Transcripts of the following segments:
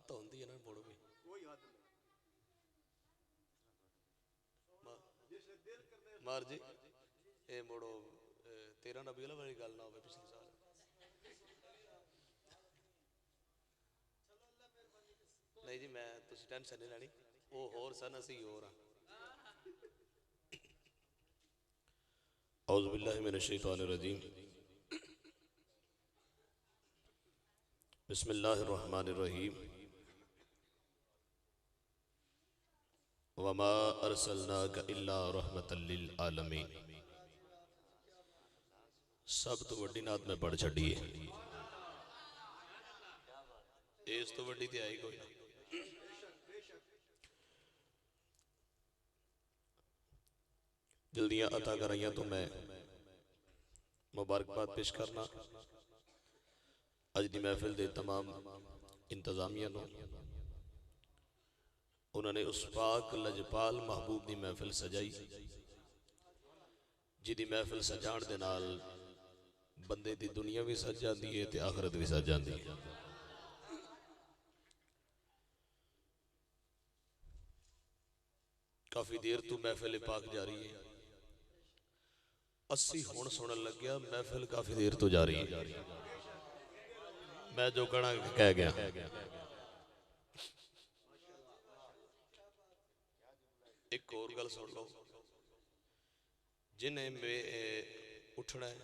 तो होंगी है ना मुड़ भी मार जी ये मुड़ो 13 रबी वाली गल ना हो पिछले साल नहीं जी मैं तुसी टेंशन नहीं लैनी वो होर सन असी होर हाँ औज़ु बिल्लाहि मिनश शैतानिर रजीम बिस्मिल्लाहिर रहमानिर रहीम वमा अरसलनाका इल्ला रहमतल लिल आलमीन। सब तो वड्डी नात में पढ़ छड़ी है इस तो वड्डी ते आई कोई ना। जल्दियां अता कराइया तो मैं मुबारकबाद पेश करना अज की महफिल के तमाम इंतजामिया को उन्होंने उस पाक लजपाल महबूब की महफिल सजाई जिदी महफिल सजाण दे नाल बंदे की दुनिया भी सज जाती है ते आखिरत भी सज जाती है। काफी देर तो महफिल पाक जारी है अस्सी हुण सुनन लग्या महफिल काफी देर तो जारी है मैं जो कहना कह गया। एक और गल सुन लो जिन्हें उठना है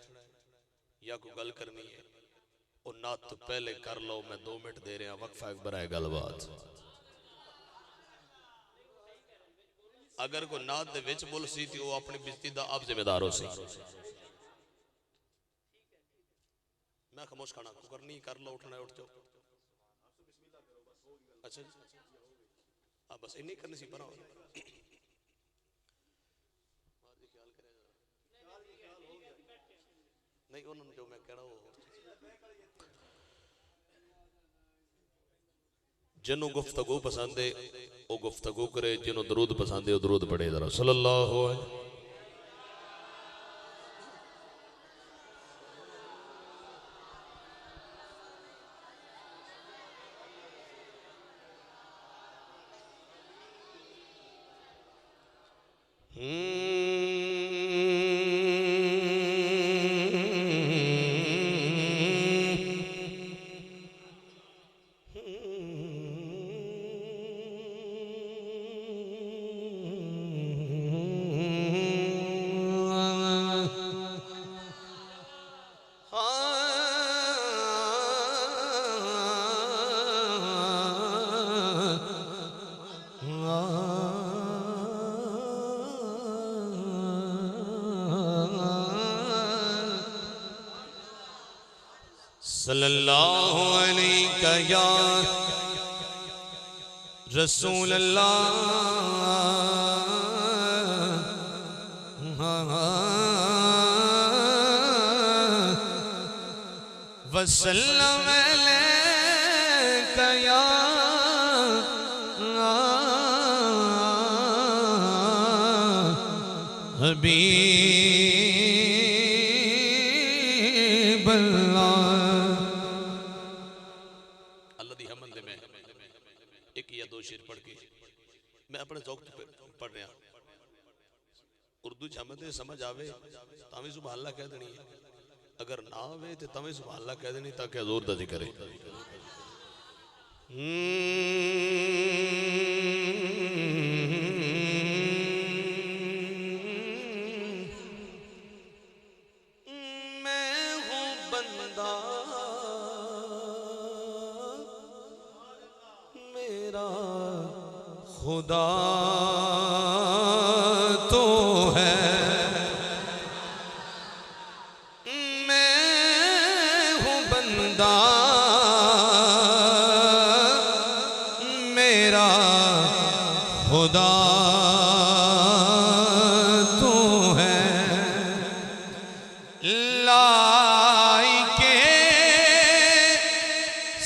या कोई गल करनी है वो नात तो पहले कर लो मैं 2 मिनट दे रहा वक्फा अकबर है गलबात। अगर कोई नात दे विच बोल सी तो अपनी बेइज्जती दा आप जिम्मेदार हो सी। मैं खामोश खाना को करनी कर लो उठना है उठ जाओ। अच्छा जी हाँ बस इन्नी करनी सी पर नहीं उन्होंने जो मैं कहना वो जिन्हों गुफ्तगू पसंद है वो गुफ्तगू करे जिन्हों दरूद पसंद है वो दरूद पढ़े जरा सल्लल्लाहु अलैहि। सल्लल्लाहु अलैका या रसूल अल्लाह वसल्लम अलैका या हबीब अल्लाह। एक या 2 शेर पढ़ के मैं अपने ज़ौक़ पढ़ रहा उर्दू जमद समझ आवे तावी सुभान अल्लाह कह देनी है अगर ना आवे तो तभी सुभान अल्लाह कह देनी ताकि हज़ूर दा जिक्र है। मैं हूँ बंदा मेरा खुदा तो है। मैं हूँ बंदा मेरा खुदा तो है। लाइके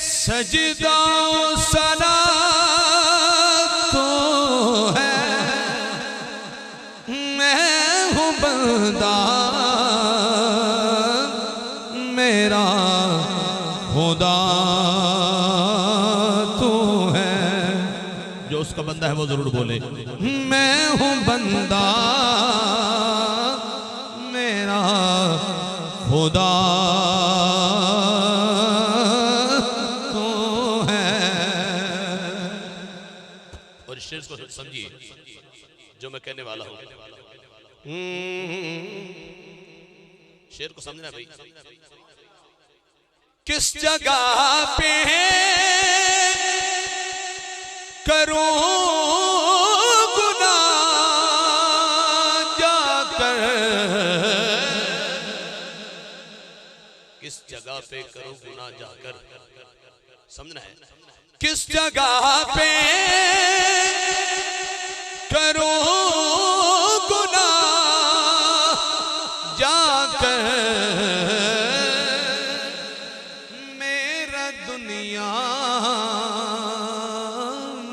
सजदा सना तो है। मैं हूँ बंदा मेरा खुदा तो उसका बंदा है वो जरूर बोले मैं हूं बंदा मेरा खुदा तो है। और शेर को समझिए जो मैं कहने वाला हूं, शेर को समझना भाई। किस जगह पे करूं गुनाह जाकर, किस जगह पे करूं गुनाह जाकर, समझना है। किस जगह पे करूं गुनाह जाकर, मेरा दुनिया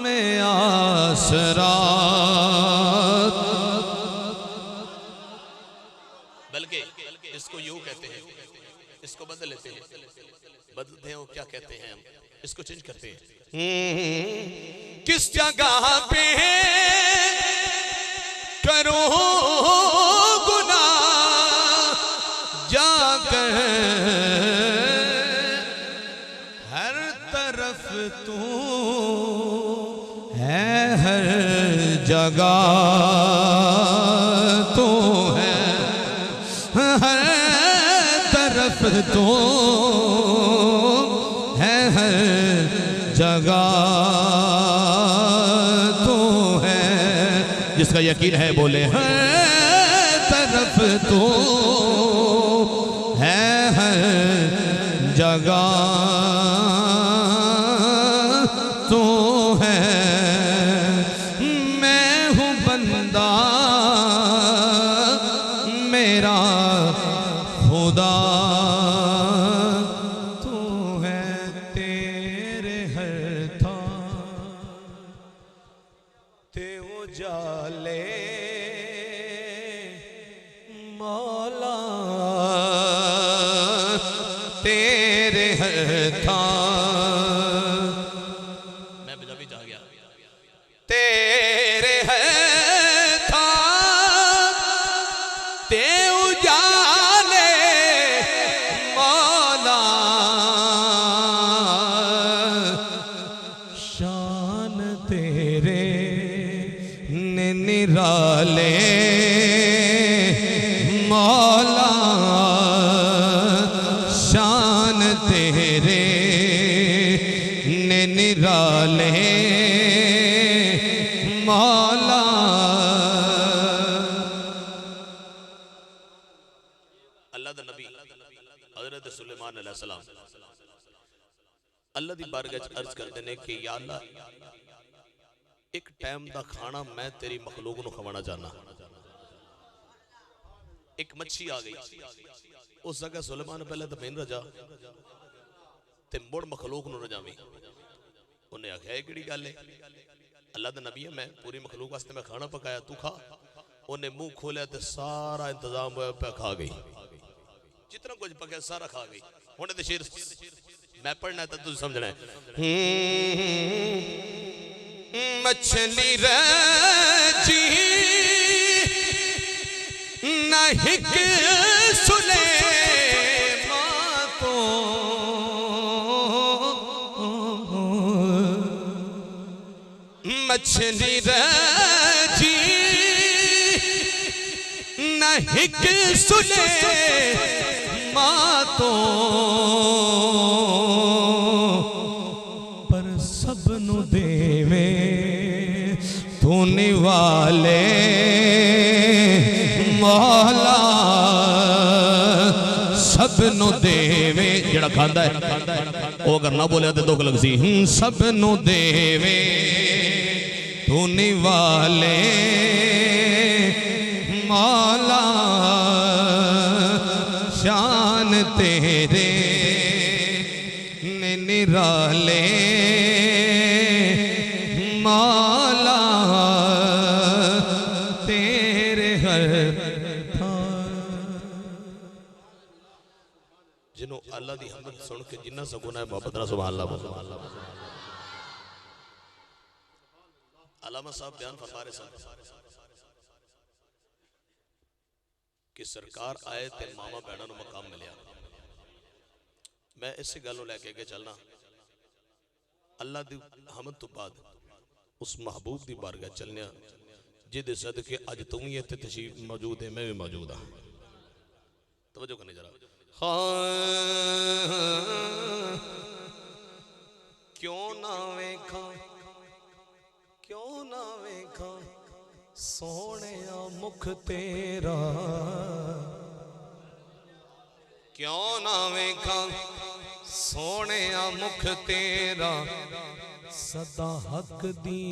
में आसरा। बल्कि इसको यूं कहते हैं, इसको बदल लेते हैं, बदलते हैं वो क्या कहते हैं, हम इसको चेंज करते हैं। किस जगह पे करूं गुनाह जाकर, हर तरफ तू है हर जगह तू है, हर तरफ तू है हर जगह तू है। जिसका यकीन है बोले हर तरफ तू है हर जगह तू है। मैं हूँ बंदा मेरा खुदा तू है, तेरे हर था ते उजाले मौला, तेरे हर था। मैं पंजाबी जा गया। तेरे है था ते उजाले मौला, शान तेरे ने निराले मौला, शान तेरे ने निराले मौला। अल्लाह दा नबी हजरत सुलेमान अलैहिस्सलाम अल्लाह दी बारगाह च अर्ज करते ने कि या अल्लाह एक टाइम दा खाना मैं तेरी मखलूक नूं खवाना चाहना। एक मच्छी आ गई उस जगह सुलेमान पहले तो मैनू रजा ते मुड़ मखलूक नूं रजावी। उन्हें आख्या केड़ी गल है, अल्लाह दा नबी है, मैं पूरी मखलूक वास्ते मैं खाना पकाया, तू खा। उन्हें मुंह खोलिया तो सारा इंतजाम होया पे खा गई, जितना कुछ पकाया सारा खा गई। हुण ते शेर मैं पढ़ना तो तुझे समझना है। मछली रची नहीं सुले तो, मछली रची नहीं सुले तो, पर सबनु देवे तू निवाले मौला, सबनु देवे। जेड़ा खांदा है वो अगर ना बोले तो दुख लग सी। सबनु देवे तू निवाले मौला, शान तेरे ने निराले मौला, तेरे हर जिन्हों अल्लाह दी हम्मत सुन के जिन्ना सगुना है मोहब्बत ना सुभान अल्लाह। अलामा साहब बयान फरमा रहे सन कि सरकार आए ते मामा भैनों को मकाम मिलया। मैं इस गल लैके अगे चलना, अल्लाह दी हमद तो बाद उस महबूब की बारगाह चलने जिदे सदके अज तू भी इत्थे तशरीफ मौजूद है, मैं भी मौजूद हाँ। तवज्जो करनी जरा। क्यों ना वेखा, क्यों ना वेखा सोने मुख तेरा, क्यों ना वेखा सोने मुख तेरा, सदा हक दी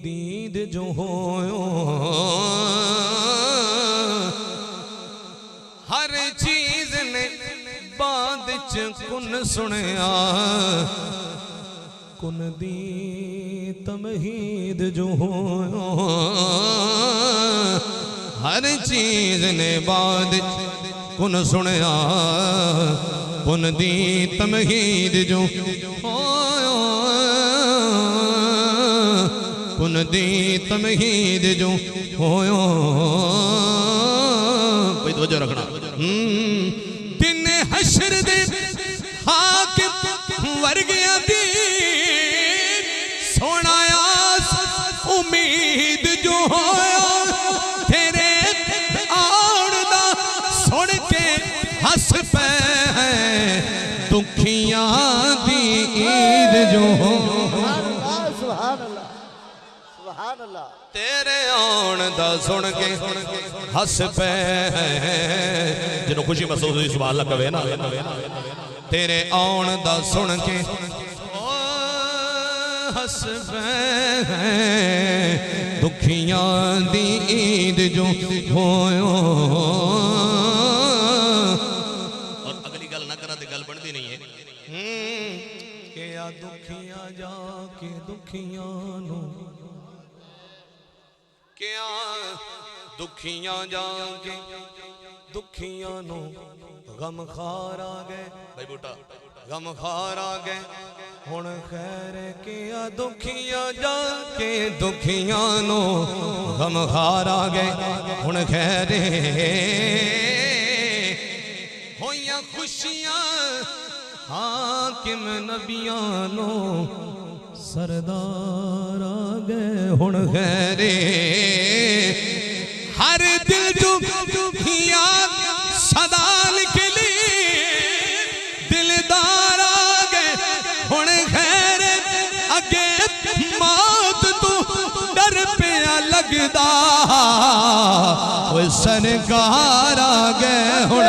दीद जो होयो, हर चीज ने बाद च कुन सुनिया, कुन दी तमहीद जो होयो, हर चीज ने बाद कुन सुनिया, कुन दी तमहीद जो होयो, कुन दी तमहीद जो होयो। कोई तवज्जो रखना। दिन हशर दे हाकिम वर्गियां दी सोना आस उम्मीद जो होया, तेरे आउण दा सुन के हस पे दुखियां दी ईद जो हो। तेरे आउण दा सुन के हस पे जिन्हों खुशी महसूस हुई सुभान अल्लाह कहे ना, तेरे आउण दा सुन के हस पे दुखियां दी ईद जो होयो। और अगली गल ना करा ते गल बनती नहीं है कि आ दुखियां जाके दुखियां नो, क्या दुखियां जाके दुखियां नो गम खार आ गए। भाई बूटा गम खार आ गए हुण खैर क्या दुखियां जाके दुखियां नो गम खार आ गए हुण खैर होइयां खुशियां हाकिम नबियां नो सरदार आ गए हुण खैरे। हर दिल जो सदा निकली दिलदार आ गए हुण खैरे। अगे मौत तू डर पिया लगदा सरकार आ गए हुण।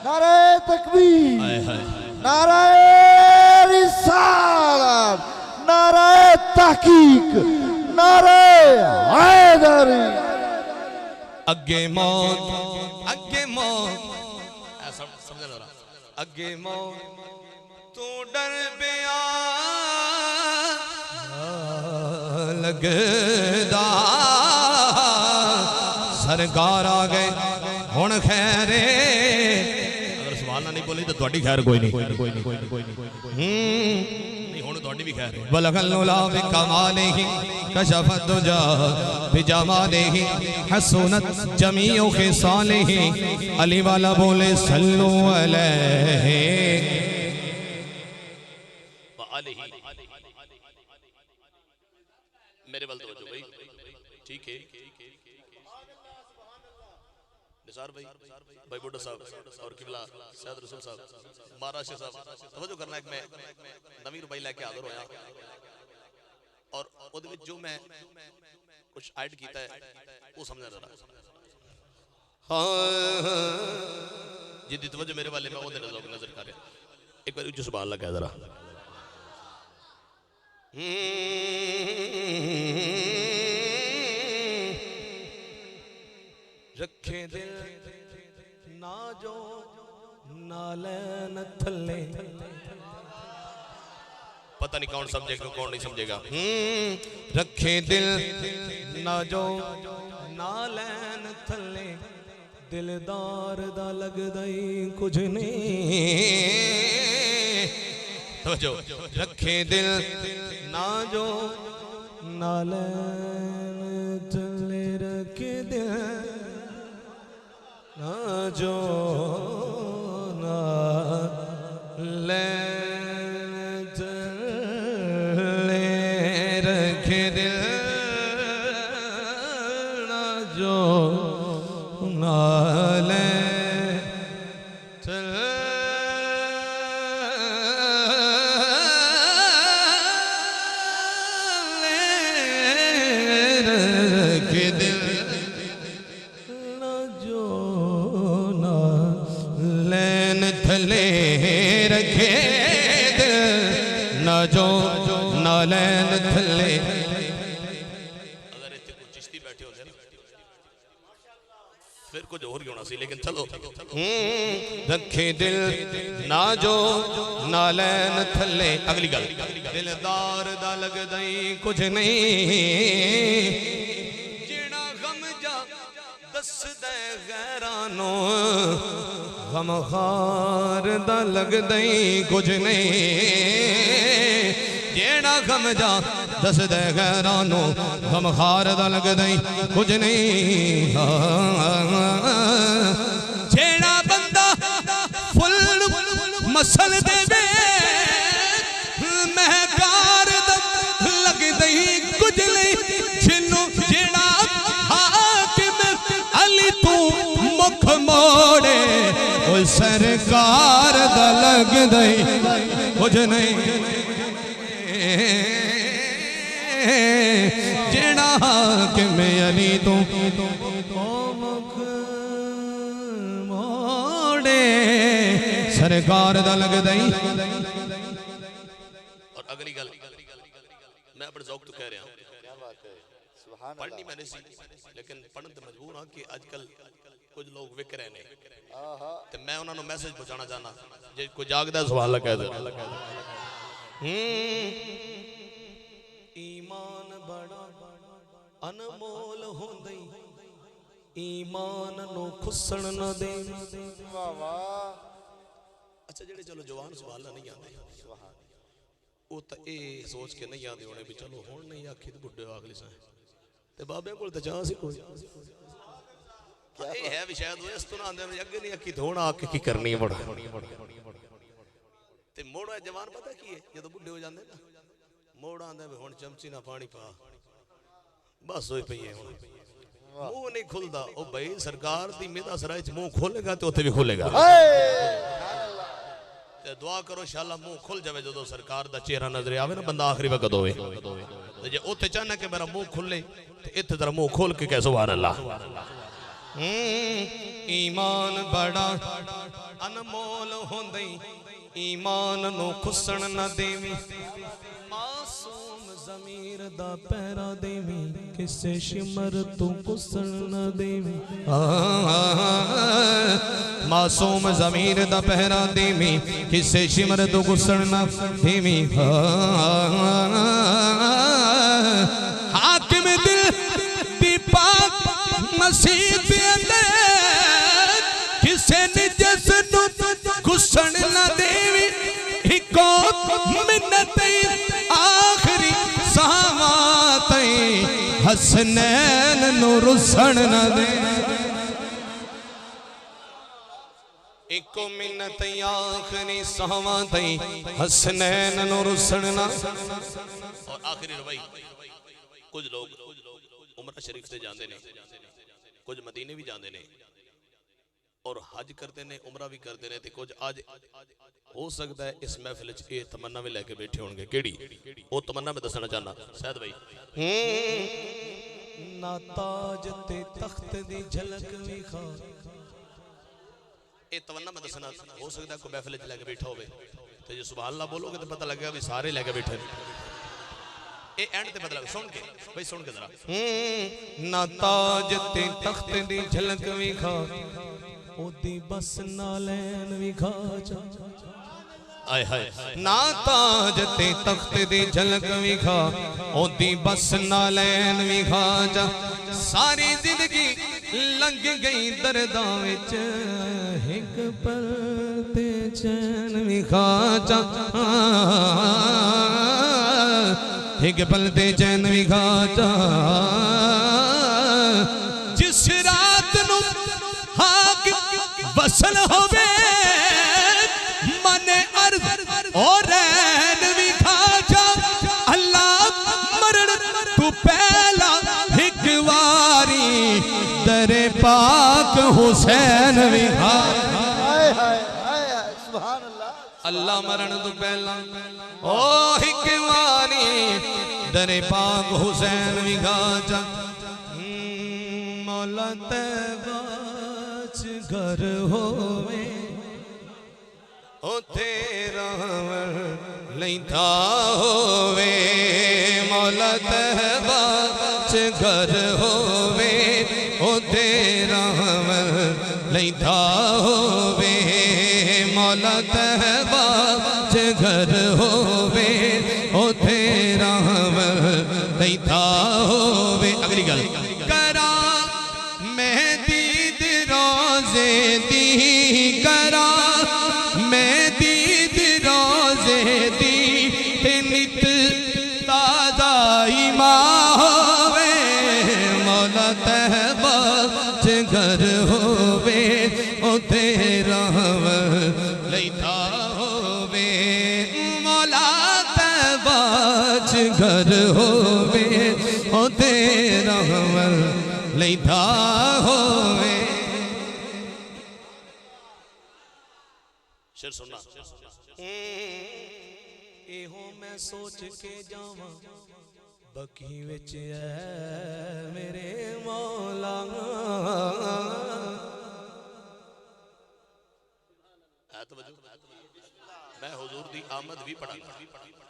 नारे तकबीर, नारे रिसालत, नारे तहकीक, नारे हैदरी। अगे मौत, अगे मौत, समझ लो अगे मौत तू डर पिया लगदा सरकार आ गए हुण खैरे। अगर सवाल ना नहीं बोली तो थोड़ी खैर कोई नहीं, नहीं हुण थोड़ी भी खैर है। बलगल्लुला बिकमालिही कशफत दुजा बिजमालिही हसनत जमीउ खिसालिही। अली वाला बोले सल्लु अलैहि व आलिही। मेरे बल तवज्जो भाई, ठीक है। निसार भाई, भाई बुड्ढा साहब और किबला सैयद रसूल साहब, महाराष्ट्र साहब, तवज्जो करना। एक मैं नवी रुपई लेके हाजिर होया और ओदे विच जो मैं कुछ ऐड कीता है वो समझना जरा। हाँ जिद्दी तवज्जो मेरे वाले में ओदे नजर कर रहा। एक बार उच्च सुभान अल्लाह कह जरा। रखे दिल ना जो नालैन थले। पता नहीं कौन समझेगा कौन नहीं समझेगा। रखे दिल ना जो नालैन थले दिलदार दा लगदा ही कुछ नहीं। तवज्जो रखे दिल ना जो नालैन थले रखे दिल ना जो नालैन थले रखे दिल ना जो नालैन जो नालैन थले अगर इतने कुछ चिश्ती बैठे होते ना फिर कुछ और क्यों ना सी लेकिन चलो रखे दिल ना जो नालैन थले अगली गल दिलदार दा लगदा ही कुछ नहीं जेड़ा गम जा दसदा गैरां नो गमखार दा लगदा ही कुछ नहीं जेड़ा गम जा दस दे गैरां नो गमखार दा लगदा ही कुछ नहीं जेड़ा बंदा फुल मसल देवे महकार दा लगदा ही कुछ नहीं जिन्नू जेड़ा हाकिम अली तू मुख मोड़े ओ सरकार दा लगदा ही कुछ नहीं जेड़ा कि मैं अली तो मुख मोड़े सरकार दा लगदा ही। और अगली गल मैं अपने ज़ौक़ तो कह रहा हूं क्या बात है सुभान अल्लाह पढ़नी मैंने सी लेकिन पढ़न ते मजबूर हां कि आजकल कुछ लोग विक रहे ने ते मैं उन्हां नु मैसेज पहुंचाना चाहना जे कोई जागदा सुभान अल्लाह कह दे ईमान बड़ा अनमोल होंदे ईमान नो खुसण न दे वाह वाह अच्छा जेड़े चलो जवान सुभान अल्लाह नहीं आते वो तो ए सोच के नहीं आते होने भी चलो हुण नहीं आखी तो बुढ़े अगले सा ते बाबे कोल तो जा सी कोई क्या है भी शायद इस तो ना आंदे अगे नहीं आखी तो हुण आके की करनी है मुड़ ते मोड़ जवान पता की है जब बुढ़े हो जाते ना मोड़ आंदा भी हुण चमची ना पानी पा बस होई पई है हुण मुंह नहीं खुलदा ओ भाई सरकार दी मेदा सराय च मुंह खोलेगा तो उथे भी खोलेगा ते दुआ करो इंशाअल्लाह मुंह खुल जावे जदों सरकार दा चेहरा नजर आवे ना बंदा आखिरी वक्त होवे ते जे उथे चाहना कि मेरा मुंह खुले ते इथे तेरा मुंह खोल के कह सुभान अल्लाह ईमान बड़ा अनमोल होंदे ईमान नो खुसण न देवी मासूम ज़मीर दा पहरा देवी किसे शिमर तू कुसण न देवी मासूम ज़मीर दा पहरा देवी किसे शिमर तू कुसण न देवी हाकिम दिल दी पाक मसीह दे किसे निजस नु कुसण न देवी इको मिन्नत आखिरी सावात हसनैन नु रुसण न दे इको मिन्नत आखिरी सावात हसनैन नु रुसण न। और आखिरी रवाई कुछ लोग उमरा शरीफ से जाते ने कुछ मदीने भी जाते ने और हज करते ने उमरा भी करते ने ते कुछ आज हो सकता है इस महफिल च ये तमन्ना भी लेके बैठे होंगे केड़ी वो तमन्ना मैं दसना चाहना शायद भाई ना ताज ते तख्त दी झलक विखा ये तमन्ना मैं दसना हो सकता है कोई महफिल च लेके बैठा होवे ते जे सुभान अल्लाह बोलोगे तो पता लगेगा भी सारे लेके बैठे ए एंड ते पता लग सुन के भाई सुन के जरा ना ताज ते तख्त दी झलक विखा ओदी बस नालैन विखा जा आय हाय ना ताज ते तख्त दी झलक विखा ओदी बस नालैन विखा जा सारी जिंदगी लंघ गई दर्दां विच एक पल ते चैन विखा चा एक पल ते चैन विखा चा जिस रात नू हाक वसल होवे मन अर्ज और रैन विखा चा अल्लाह मरण तू पहला एक वारी दरे पाक हुसैन विखा हाय हाय हाय हाय सुभान अल्लाह अल्लाह मरण तू पहला ओ एक वारी दरे पाक हुसैन विखा चा मौला तैबा च घर होवे ओ तेरा लैंदा होवे मौला तैबा च घर होवे ओ तेरा लैंदा होवे मौला तैबा च घर होवे ओ तेरा लैंदा होवे अगली गल करा मैं दीद रोजे दी करा मैं दीद रोजे दी ते नित ताजा ईमान होवे मौला तैबा च घर होवे ओ तेरा लैंदा होवे मौला तैबा च घर होवे ओ तेरा लैंदा होवे शेर सुनना एहो मैं सोच के जावा बकी विच ऐ मेरे मौला मैं हुजूर दी आमद भी पढ़ांगा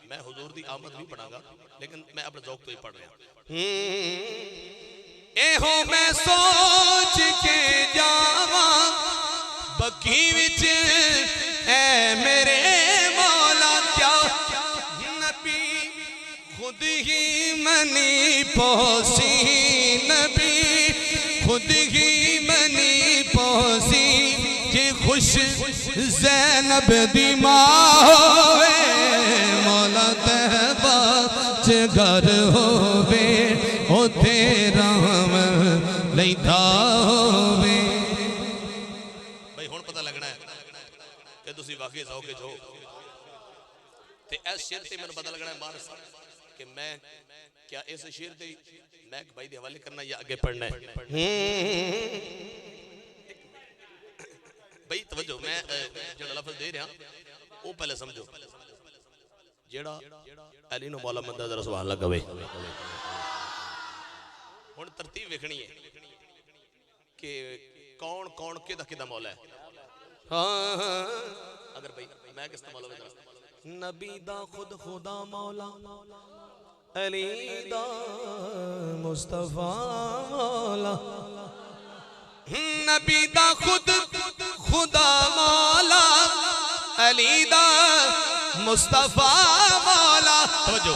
मैं हुजूर दी आमद भी पढ़ांगा लेकिन मैं अपने ज़ौक़ तो ही पढ़ रहा एहो मैं सोच के जावा बकी विच ऐ मेरे मौला क्या नबी खुद ही मनी पोसी नबी खुद ही मनी पोसी जे खुश ज़ैनब दी मां होवे मौला तैबा च घर होवे ओ तेरा लैंदा होवे भाई हुण पता लगना है कि तुसी वाकई ज़ौक़ विच हो ते इस शेर ते मैनूं पता लगना है बार कि मैं क्या इस शेर ते मैं भाई दे हवाले करना या आगे पढ़ना है भाई तवज्जो मैं जेड़ा लफ्ज़ दे रहा वो पहले समझो जेड़ा अली नु मौला मंदा जरा सुभान अल्लाह कवे हुण तरतीब वेखनी है कि कौन कौन किदा किदा मौला है अगर भाई मैं किस मौला में नबी दा खुद खुदा मौला अली दा मुस्तफा मौला नबी दा खुद खुदा मौला अली दा मुस्तफा मौला तवज्जो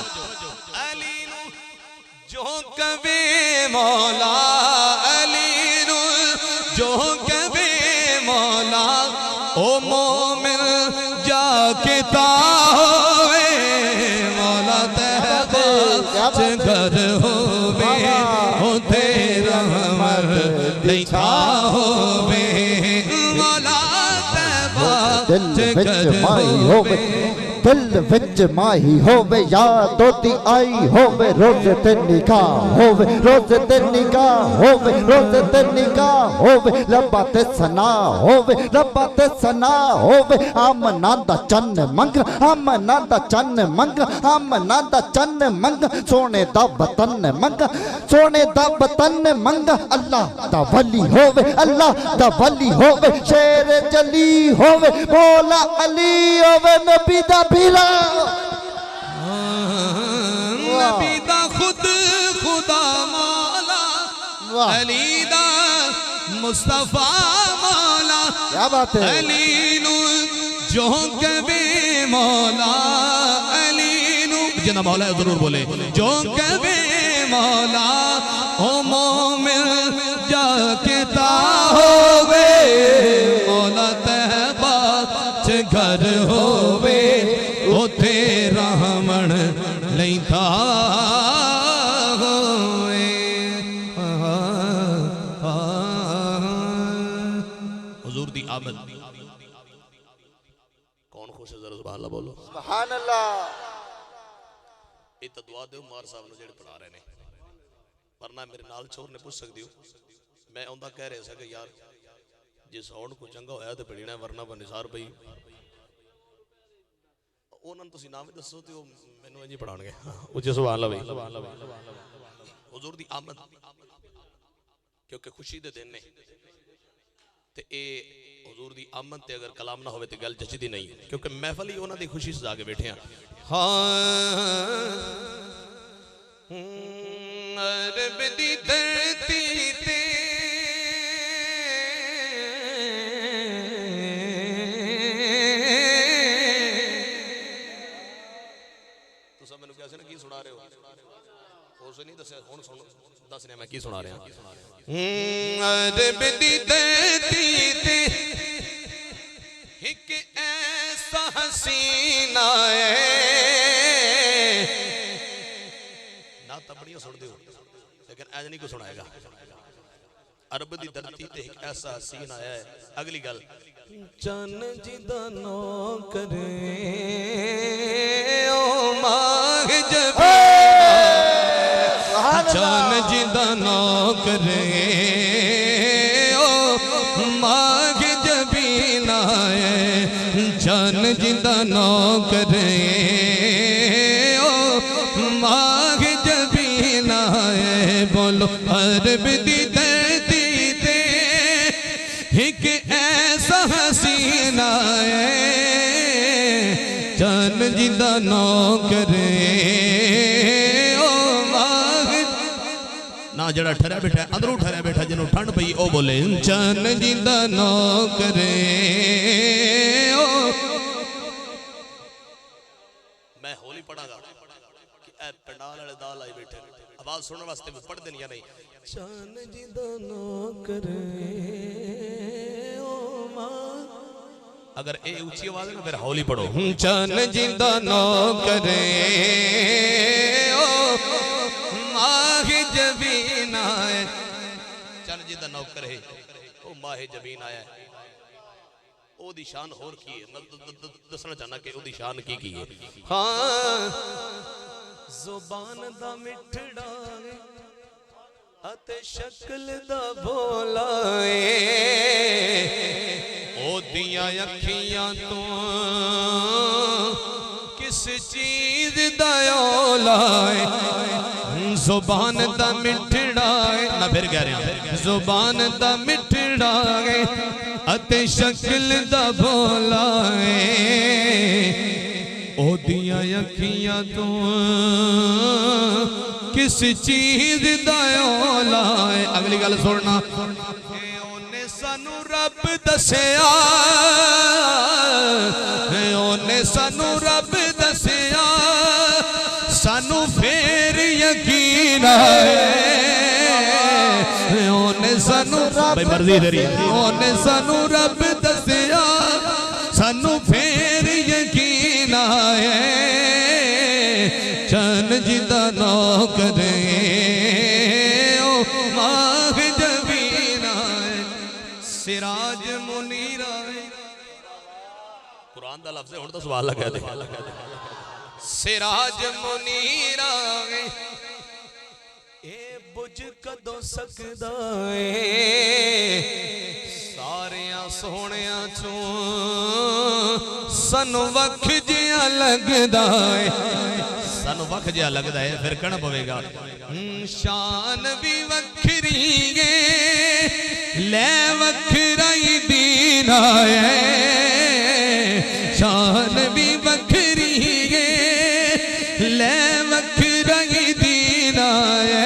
अली नु जो कवे मौला अली नु जो कवे मौला ओ मोमिन जाके तावे मौला तैबा च घर होवे ओ तेरा लैंदा होवे मौला तैबा च घर होवे दिल विच माही होवे याद होती आई होवे रोज़ ते निगाह होवे रोज़ ते निगाह होवे रोज़ ते निगाह होवे रब्बा ते सना होवे रब्बा ते सना होवे आमना दा चन्न मंग आमना दा चन्न मंग आमना दा चन्न मंग सोने दा वतन मंग सोने दा वतन मंग अल्लाह दा वली होवे अल्लाह दा वली होवे शेर जली होवे मौला अली होवे नबी दा नबी दा खुद खुदा मौला अली दा मुस्तफा मौला क्या बात है अली नु जो कभी मौला अली नु जना मौला जरूर बोले जो कभी मौला ओ मोमिन जा किता होवे मौला तैबा च घर होवे उथे रहमण लैंदा होवे। हुजूर दी आमद कौन खुश है जरा सुभान अल्लाह बोलो सुभान अल्लाह। ये तो दुआ दो मार साहब ने जेड़े पढ़ा रहे ने वरना मेरे नाल छोर ने पूछ सकती हो मैं उनका कह रहा था कि यार जे साउंड को चंगा होया तो पढ़ना वरना बनिसार भाई उन्होंने तुसी नाम ही दसो तो मैनू इंज पढ़ाणगे उच्चे सुभान अल्लाह भाई। हुजूर दी आमद क्योंकि खुशी दे दिन ने ते ए हुजूर दी आमद ते अगर कलाम ना होवे ते गल जचदी नहीं क्योंकि महफिल ही उन्हां दी खुशी सजा के बैठे हैं। अरब दी धरती ते तुसा मैनू क्या की सुना रहे हो उस नहीं दस हुण सुन दस रहा मैं की सुना रहा। अरब दी धरती ते एक ऐसा हसीना है ना तबड़ियां सुन दो लेकिन ऐज नहीं को सुनाएगा। अरब दी धरती ते एक ऐसा हसीन आया है। अगली गल चन जिदा नो करे ओ माग जबी चन जिदा नो करे ओ माग जबी नाए चन जिदा नो करे ओ माग जबी नाए बोलो अरब दी धरती ते एक ऐसा हसीना है चन जिदा नो करे ओ माग ना जड़ा ठहरा बैठा अंदरों ठहरा बैठा जिन्हों ठंड पई ओ बोले चन जिदा नो करे ओ। मैं होली पढ़ागा कि ए पंडाल वाले दाल आई बैठे आवाज सुनने वास्ते मैं पढ़ देनी नहीं चन जिदा नो करे ओ मां अगर ए ऊंची आवाज है ना फिर हौली पढ़ो चन जिदा नो करे ओ माह जबीन आए चन जिदा नो करे ओ माह जबीन आया ओ दी शान होर की है दसना चाहना कि ओ दी शान की है। हाँ जुबान दा मिठड़ा अते शक्ल दा भोला ओ दिया अखियां तो किस चीज दा औला जुबान दा मिठड़ा ना फिर कह रहा जुबान दा मिठड़ा अते शक्ल दा भोला ओ दिया अखियां तो किस चीज दा औला है। अगली गल सुनना ओने सानू रब दसिया ओने सानू रब दसिया सानू फिर यकीन आए ओने सानू भाई मर्जी तेरी ओने सानू रब दसिया सानू फिर यकीन आए चन जिदा नो करे ओ माह जबीन आए सिराज मुनीर आए कुरान दा लफ्ज़ है हुण तो सवाल लगा दे सिराज मुनीर आए ए बुझ कदों सकदा है सारिया सोहणिया चों सानू वख जिया लगदा है सानू वख जिया लगदा है फिर कहना पवेगा शान भी वखरी गे ले वखराई दीन है शान भी वखरी गे ले वखराई दीन है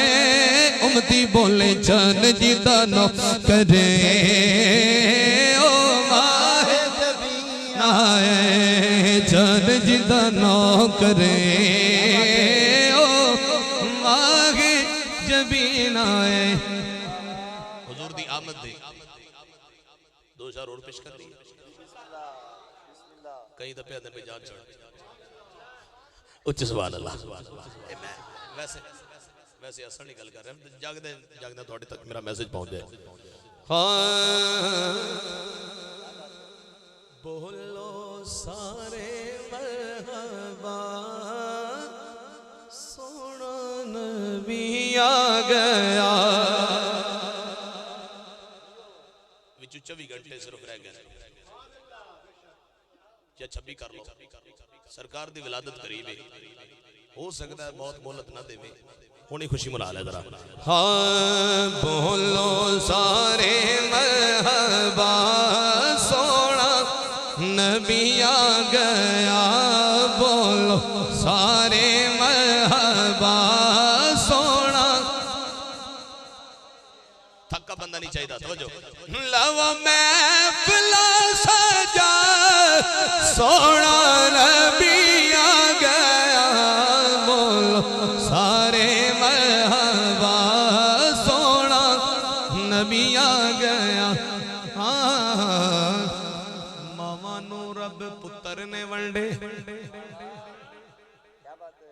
उमती बोले चन जिदा नो करे ओ माह जबीन आए चन जिदा नो करे ओ माह जबीन आए। हुजूर दी आमद दे दो चार और पेश कर दी कहीं तो पे पे जान छोड़ उच्च सुभान अल्लाह मैं वैसे वैसे असल नहीं गल कर रहा जागदे जागदे थोड़े तक मेरा मैसेज पहुंच जाए बोलो सारे मरहबा सोना नबी आ गया 24 घंटे सिर्फ रह गए या 26 कर लो सरकार दी विलादत करीब है हो सकता है बहुत मोहलत ना देवे होनी खुशी मना ले जरा हाँ बोलो सारे मरहबा सोना नबी आ गया बोलो सारे मरहबा सोना थक्का बंदा नहीं चाहिए समझो लव महफिल सजा सोना नबी आ गया बोलो सारे मरहबा सोना नबी आ गया हाँ मामा नू रब पुत्र ने वंडे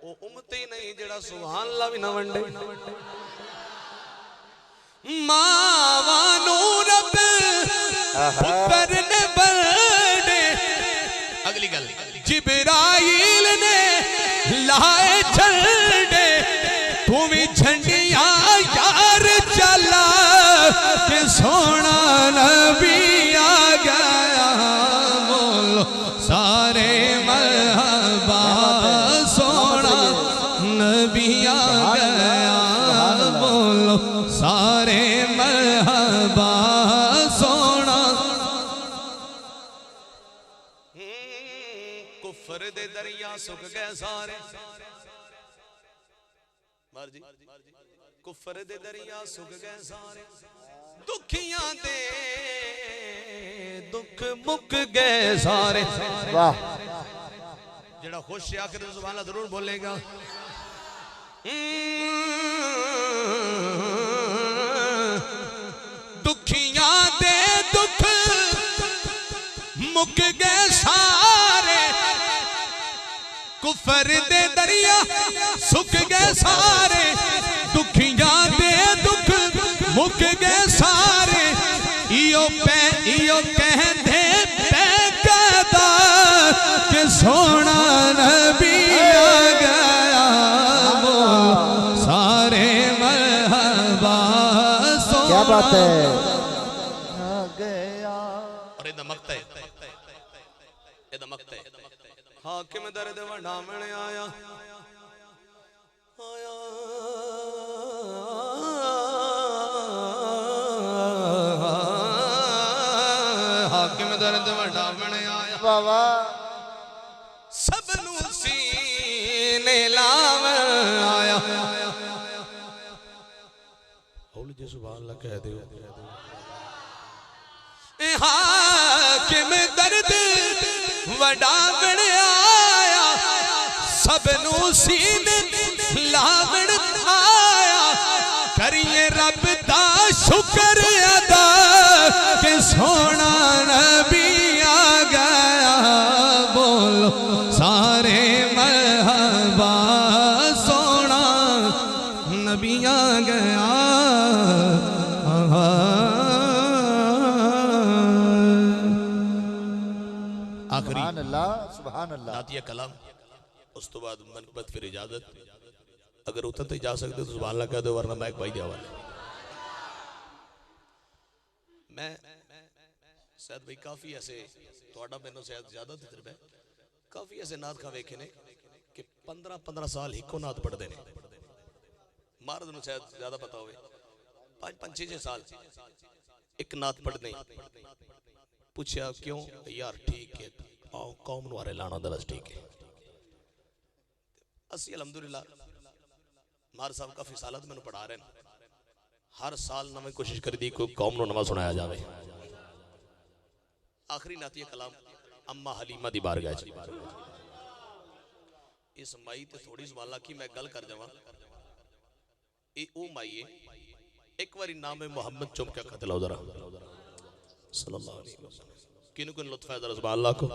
वो उम्मती नहीं जेड़ा सुभान अल्लाह भी ना वंडे मावा नू रब पुत्र ने वंडे अगली गल जिब्राइल ने लाए झंडे तू भी झंडिया यार चला के सोना नबी आ गया बोलो सारे मरहबा सोना नबी आ गया बोलो सारे मरहबा सोना कुफर दे दरिया सुख गए सारे मार जी कुफर दे दरिया सुख गए सारे दुखियां दे दुख मुक गए सारे वाह जेड़ा खुश है आखिर सुभान अल्लाह जरूर बोलेगा दुखियां दे दुख मुक गए सारे कुफर दे दरिया सुख गए सारे दुखियां दे दुख मुक गए सारे इयो कहते पे कहता कि सोना नबी आ गया बोलो सारे मरहबा क्या बात है आ गया और ये दमकता है हाकिम दर्द वडावण आया हाकिम दर्द वडावण आया वाह वाह सबनू सीने लावण आया हौल जी सुभान अल्लाह कह दे हाकिम दर्द वडावण आया सबनू सीने लावण आया करिए रब दा शुक्र अदा कि सोना नबी आ गया बोलो सारे मरहबा सोना नबी आ गया आखिरी सुभान अल्लाह सुभान अल्लाह नातिया कलाम उस तो बाद मनकबत फिर इजाजत अगर उतर तो जा सकते तो सुभान अल्लाह कह दो वरना मैं भाई के हवाले मैं शायद भाई काफी ऐसे थोड़ा मैंने शायद ज्यादा तजर्बा है काफी ऐसे नात खा वेखे ने कि 15-15 साल हिको नात पढ़ते ने मर्द नूं शायद ज्यादा पता होवे 5-6 साल एक नात पढ़ने पूछया क्यों यार ठीक है आओ कौम नुआरे लाना दस ठीक है असी अलहमदुलिल्लाह मार साहब काफी साल मैंने पढ़ा रहे हैं हर साल नवी कोशिश करी दी कोई कौम नवा सुनाया जाए आखिरी नातिया कलाम अम्मा हलीमा दी बारगाह च इस माई ते थोड़ी सवाल की मैं गल कर जावा ए ओ माई है एक बारी नाम है मोहम्मद चुम के खत लाओ जरा सल्लल्लाहु अलैहि वसल्लम किन को लुत्फ है जरा सुभान अल्लाह को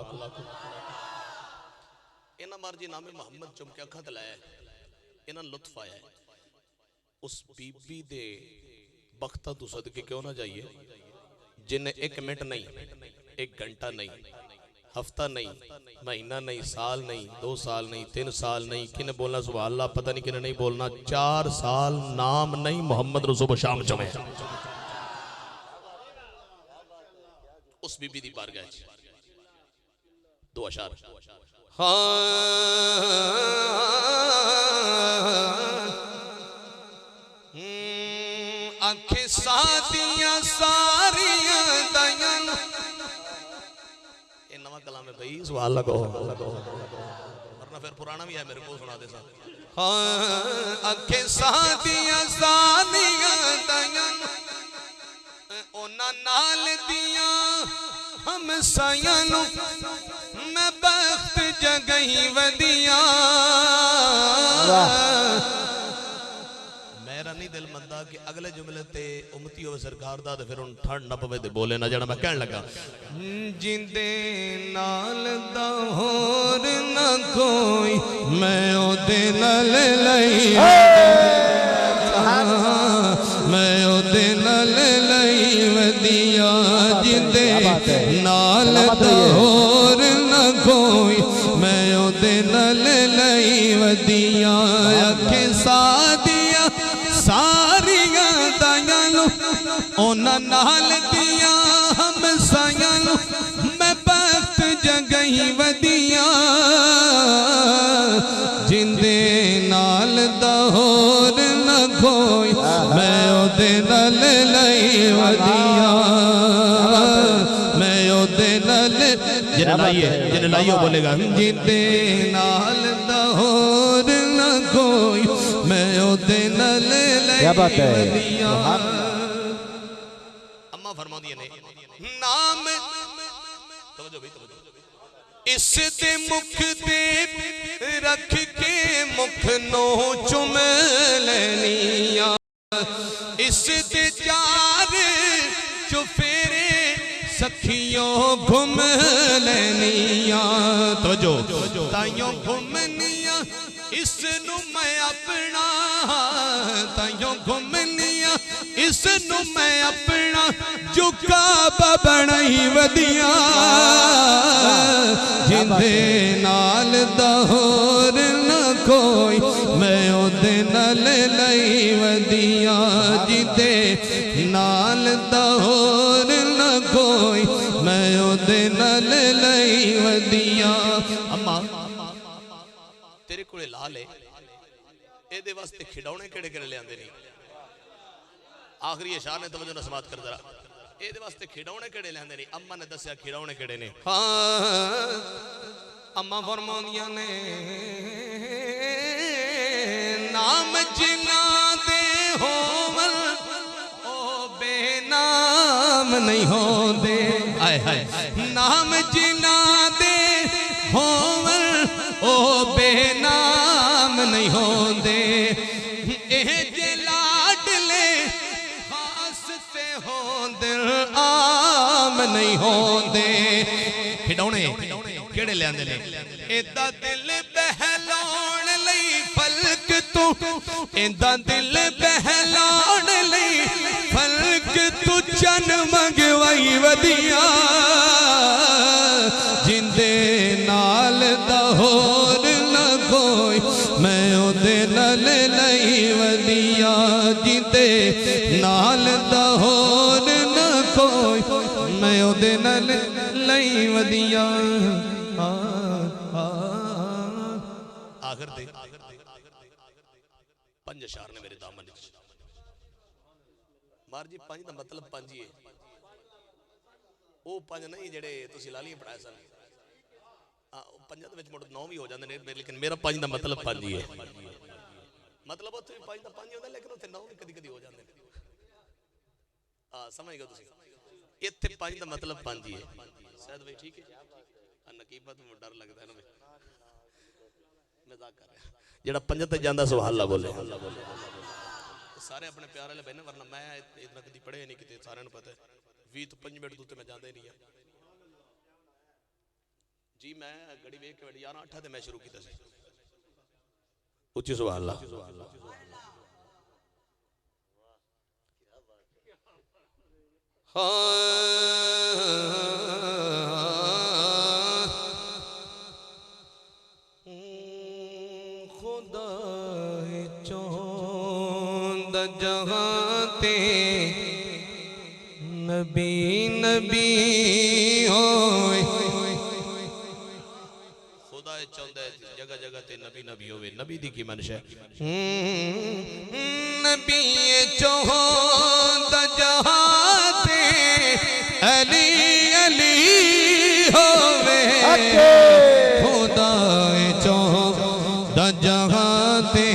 इना मर्जी नाम है मोहम्मद चुम के खत लाया इना लुत्फ आया है उस बीबी दे बख्ता तू सदके क्यों ना जाइए जिन्हें 1 मिनट नहीं 1 घंटा नहीं हफ्ता नहीं महीना नहीं साल नहीं 2 साल नहीं 3 साल नहीं किन बोलना सुभान अल्लाह पता नहीं किन नहीं बोलना 4 साल नाम नहीं मोहम्मद रसूल शाम चमे उस बीबी दी बारगाह दो अशार आखे सादियां सारियां दयान ये नवा कलाम है भाई सुभान अल्लाह कहो वरना फिर पुराना भी है मेरे को सुना दे साथ आखे सादियां सारियां दयान ओना नाल दिया हम सायां मैं बख्त जगही वदिया मेरा नहीं दिल मंदा कि अगले जुमले ते उम्मती हो सरकार दा ते फिर उन ठंड न पवे ते बोले ना जड़ा मैं कहन लगा जिंदे नाल दा होर ना कोई मैं ओदे नाल लई मैं ओदे नाल लई वदिया जिंदे नाल दा होर ना कोई मैं ओदे नाल लई वदिया अखे सादिया सारियां दयां ओना नाल दिया हम सायां मैं बख्त जगही वदिया जिंदे नाल दा होर ना कोई मैं ओदे नाल लई वदिया मैं ओदे नाल जिन लाइयो बोलेगा जिंदे नाल दा होर ना कोई मैं ओदे नाल क्या बात है अम्मा फरमांदी ने नाम तवज्जो भाई तवज्जो इस दे मुख दे रख के मुख नो चुम लेनिया इस दे चार चुफेरे सखियों घूम लेनिया तवज्जो ताइयों घूमनिया इस नु मैं अपना ताइयों घूमनिया इस नु मैं अपना जुका बनाई वदिया जिंदे नाल दा होर ना कोई मैं ओदे नाल लई वदिया जिंदे नाल दा होर ना कोई मैं ओदे नाल लई वदिया अम्मा तेरे कोले लाल है एदे वास्ते खिडौने केड़े केड़े ले आंदे नहीं आखिरी इशार ने तवज्जो ना समात कर जरा एदे वास्ते खिडौने केड़े ले आंदे नहीं अम्मा ने दसया खिडौने केड़े ने हाँ अम्मा फरमाउंदियां ने नाम जिना दे होवल ओ बेनाम नहीं होंदे आए हाय नाम जिना दे होवल ओ बेनाम नहीं होंदे एह जे लाडले खास ते होंदे आम नहीं होंदे खिडौने केड़े ले आंदे ने एदा दिल बहलाउण लई फलक तू एदा दिल बहलाउण लई फलक तू चन मंगवाई वदिया जिंदे नाल दा होर ना कोई मैं ओदे नाल लई वदिया जिंदे नाल दा होर ना कोई मैं ओदे नाल लई वदिया आखिर दे 5 अशार ने मेरे दामन विच मार जी 5 दा मतलब 5 ही है ਉਹ 5 नहीं जेड़े तुसी लालियां पढ़ाए सन पंजां दे विच मुड़ 9 भी हो जांदे ने लेकिन मेरा 5 दा मतलब 5 ही है मतलब उत्थे 5 दा 5 ही होंदा लेकिन उत्थे 9 भी कदी कदी हो जांदे ने समझ गए तुसी इत्थे 5 दा मतलब 5 ही है शायद भाई ठीक है नकीबत में डर लगदा है ना मजाक कर रहा जेड़ा 5 ते जांदा सुभान अल्लाह बोले सारे अपने प्यार वाले बहने, वरना मैं इतना कभी पढ़े नहीं किते, सारे पता है 20 तो 5 मिनट तो मैं जाता ही नहीं है जी। मैं घड़ी वेख के 11:08 ते मैं शुरू किया सी। उच्ची सुभान अल्लाह। खुदा चौंद जहाते नबी नबी होए। खुदा चाहता है जगह जगह ते नबी नबी होवे। नबी दी की मनशा है? नबी चौंद जहाते अली अली होवे। खुदा चौंद जहाते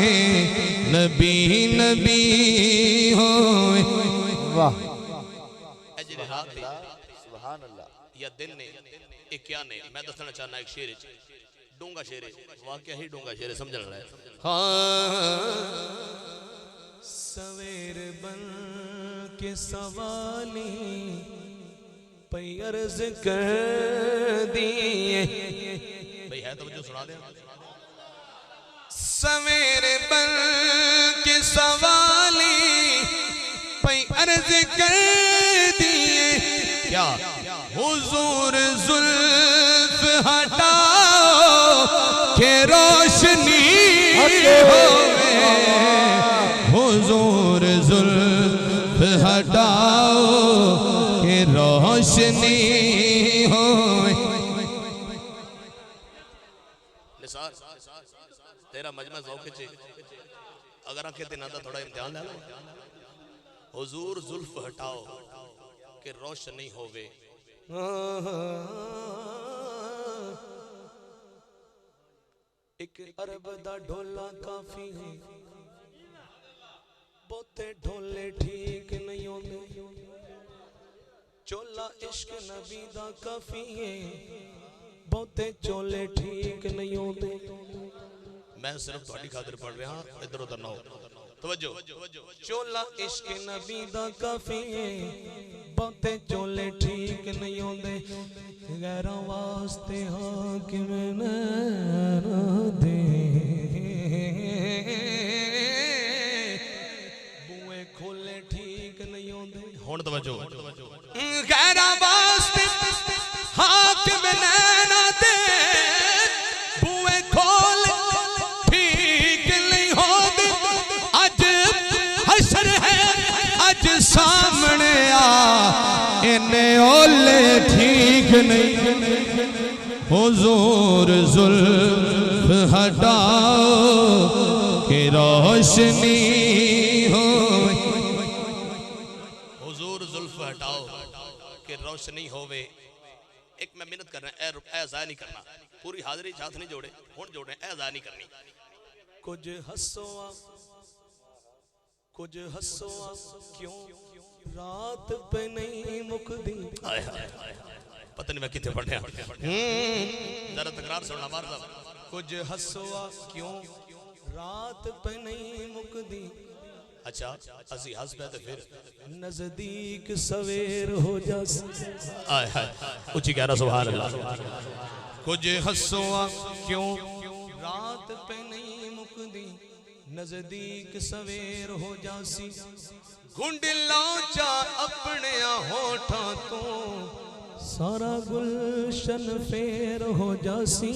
नबी नबी होए। वाह ए जेड़े रात है सुभान अल्लाह या दिन ने ये क्या ने? मैं दसना चाहना एक शेर डूंगा शेर है, वाकया ही डूंगा शेर है, समझ रहा है। सवेर बन के सवाली पई अर्ज कर दिए। भाई है तो जो सुना दे। सवेर बन के सवाली पई अर्ज कर दिए। क्या हुजूर जुल्फ हटाओ के रोशनी होवे। हुजूर जुल्फ हटाओ के रोशनी होवे। निसार तेरा मजमा ज़ौक़ च अगर आंखें ते ना थोड़ा इम्तिहान ले लो। हुजूर जुल्फ हटाओ के रोशनी होवे। एक अरब दा ढोला काफी है, बहुते ढोले ठीक नहीं होंदे। चोला इश्क नबी दा काफी है, बहुते चोले ठीक नहीं होंदे। मैं सिर्फ थोड़ी खातिर पढ़ रहा हूं, इधर उधर ना हो। तवज्जो। चोला इश्क नबी दा काफी है, बहुते चोले ठीक नहीं होंदे। गैरां वास्ते हाकिम नैना दे बुए खोले ठीक नहीं होंदे। हुण तवज्जो। गैरां वास्ते हाकिम नैना दे बुए खोले ठीक नहीं होंदे। अज हशर है अज सामने आ इन्ने ओले ठीक नहीं। हुजूर जुल्फ हटाओ के रोशनी होवे। हुजूर जुल्फ हटाओ कि रोशनी होवे। एक मैं मेहनत कर रहा है, ए ज़ाया नहीं करना, पूरी हाजिरी हाथ नहीं जोड़े, हुण जोड़े, ए ज़ाया नहीं करनी। कुछ हसोआ क्यों रात पे नहीं मुकदी। हाय हाय पता नहीं मैं कितने पढ़ रहा। जरा तकरार सुनना मार साहब। कुछ हसोआ क्यों रात पे नहीं मुकदी। अच्छा असी हंस पे तो फिर नजदीक सवेर हो जा। हाय हाय ऊंची कह रहा सुभान अल्लाह। कुछ हसोआ क्यों रात पे नहीं मुकदी। नजदीक सवेर हो जासी। घुंड लौचा अपने होठा तो सारा गुलशन फेर हो जासी।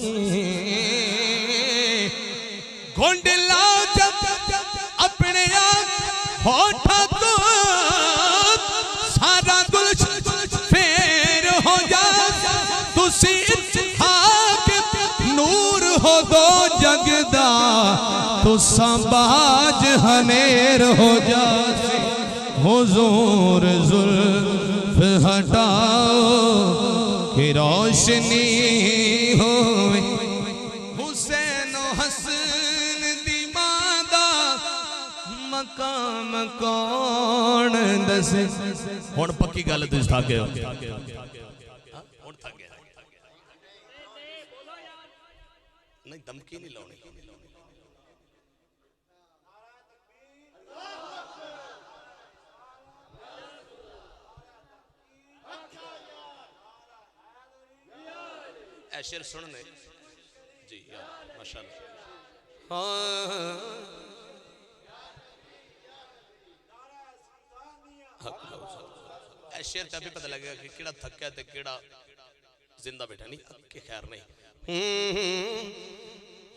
घुंड लौचा अपने होठा तो सारा गुलशन फेर हो जासी। तुसी नूर हो दो जगदा तुसा बाज हनेर हो जासी। हुजूर जुल्फ हटाओ कि रोशनी होवे। हुसैन हसन दी मादा मकाम कौन दसे। हुण पक्की गल तुसीं थक गए हो। हुण थक गया नहीं, धमकी नहीं लाउणी। शेर सुनने जी यार माशाल्लाह। शेर तभी पता लगेगा कि केड़ा थक्या ते केड़ा जिंदा बैठा नहीं के खैर नहीं।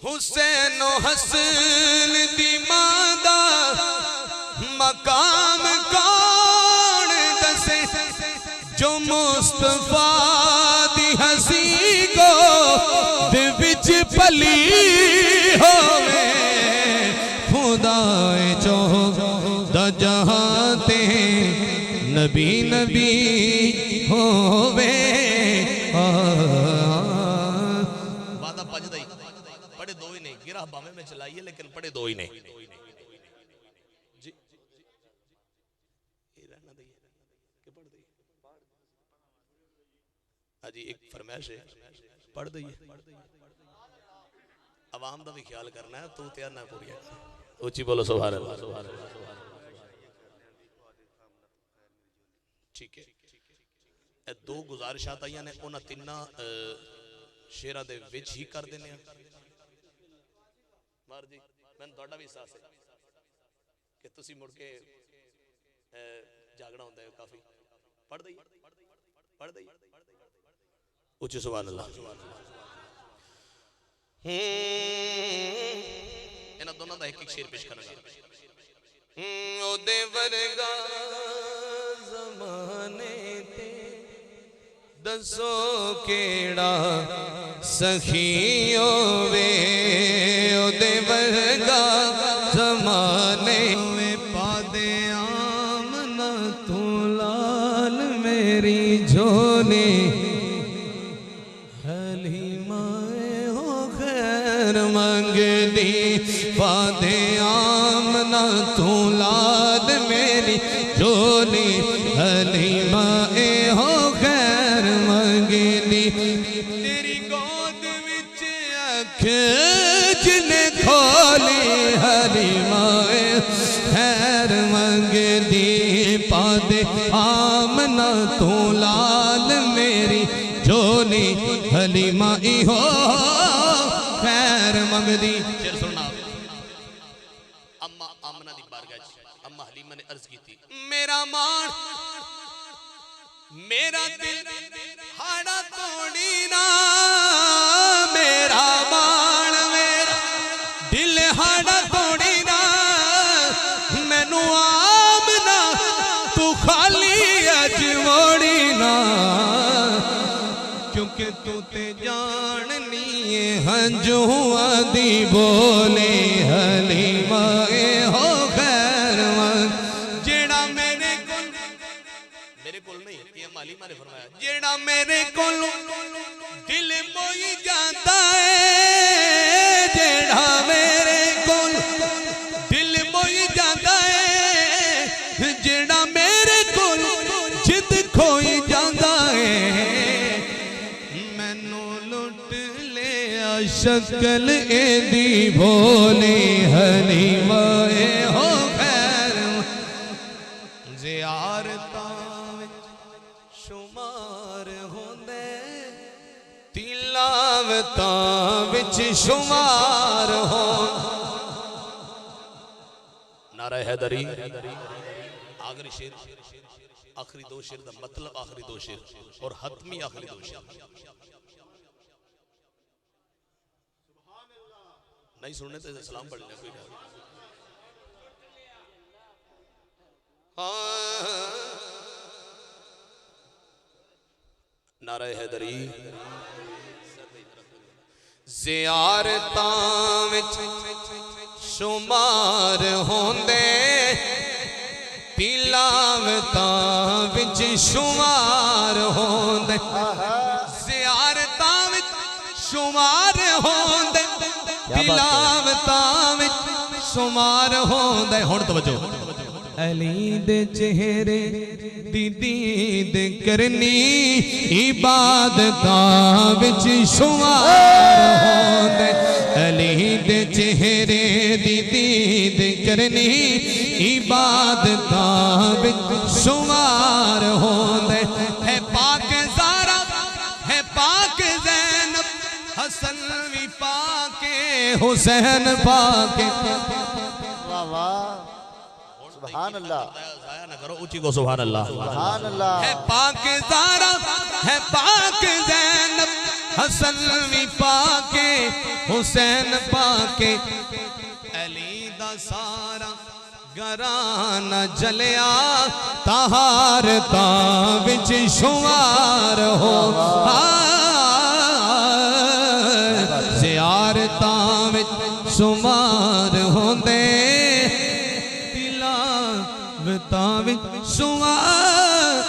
हुसैन हसन दी मादा मकाम कौन दसे जो मुस्तफा दी हसी को दे विच पली होवे खुदाए चौदा जहां ते नबी नबी होवे। वादा पजदा ही पढ़े दो ही नहीं गिरा बामे में चलाइए लेकिन पढ़े दो ही नहीं जी ये रहना दे के पढ़ दे हाजी एक फरमाइश है पढ़ दइए आवाम दा भी ख्याल करना है तू तैयार ना पूरी ऊंची बोलो सुभान अल्लाह सुभान अल्लाह ठीक है। ए दो गुजारिशात आईयां ने उन्हां तिन्ना शेरां दे विच ही कर देने मार जी मैं तुहाडा भी एहसास है कि तुसी मुड़ के जागना होंदा है काफी पढ़ दई उच्च सुभान अल्लाह। इन्हां दोनों दा एक एक शेर पेश करांगा। ओदे वर्गा ज़माने ते दसो केड़ा सखियो वे ओदे वर्गा ज़माने वे पादे आमना तू लाल मेरी झोली हलीमाए हो खैर मंगदी पादे आमना तू लाल मेरी झोली हलीमाए हो खैर मंगदी तेरी गोद विच अख जिने खोली हलीमाए खैर मंगदी पादे आमना तू लाल मेरी झोली हलीमा हो खैर मंगदी। शेर सुनना अम्मा आमना दी बारगाह अम्मा हलीमा ने अर्ज की थी मेरा मान मेरा दिल हाड़ा तोड़ी ना मेरा मान मेरा दिल हाड़ा तोड़ी ना मैनू आमना तू खाली अज मोड़ी ना क्योंकि तू ते जाननी है हंजुआ दी बोले हलीमा हो खैर जेड़ा मेरे कोल नहीं ये अम्मा हलीमा ने फरमाया जेड़ा मेरे कोल दिल मोई जाता है जेड़ा मेरे कोल दिल मोई जाता है जेड़ा मेरे कोल जिद खोई जाता है मैनू लुट लिया शक्ल एदी भोली हलीमा हो खैर ज़ियारतां शुमार होंदे तिलावतां विच शुमार हो। नारा हैदरी आखिरी शेर आखिरी दो शेर दा मतलब आखिरी दो शेर और हतमी आखिरी दो शेर नहीं सुनने तो सलाम पढ़ लेना कोई डर नारा हैदरी ज़ियारतां विच शुमार होंदे तिलावतां विच शुमार होंदे ज़ियारतां विच शुमार होंदे तिलावतां विच शुमार होंदे। हुण तवज्जो अली दे चेहरे दी दीद करनी इबादतां विच शुमार होंदे अली दे चेहरे दी दीद करनी इबादतां विच शुमार होंदे है पाक ज़ारा है पाक ज़ैनब हुसैन पाके वाह वाह सुभान अल्लाह जाया ना करो, ऊंची को सुभान अल्लाह। सुभान अल्लाह। है पाक ज़ारा है पाक ज़ैनब हसन भी पाके हुसैन पाके अली दा सारा घराना जलिया तहार ता विच शुमार हो ज़ियारतां विच शुमार होंदे तिलावतां विच शुमार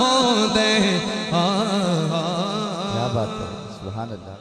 होंदे। क्या बात है सुभान अल्लाह।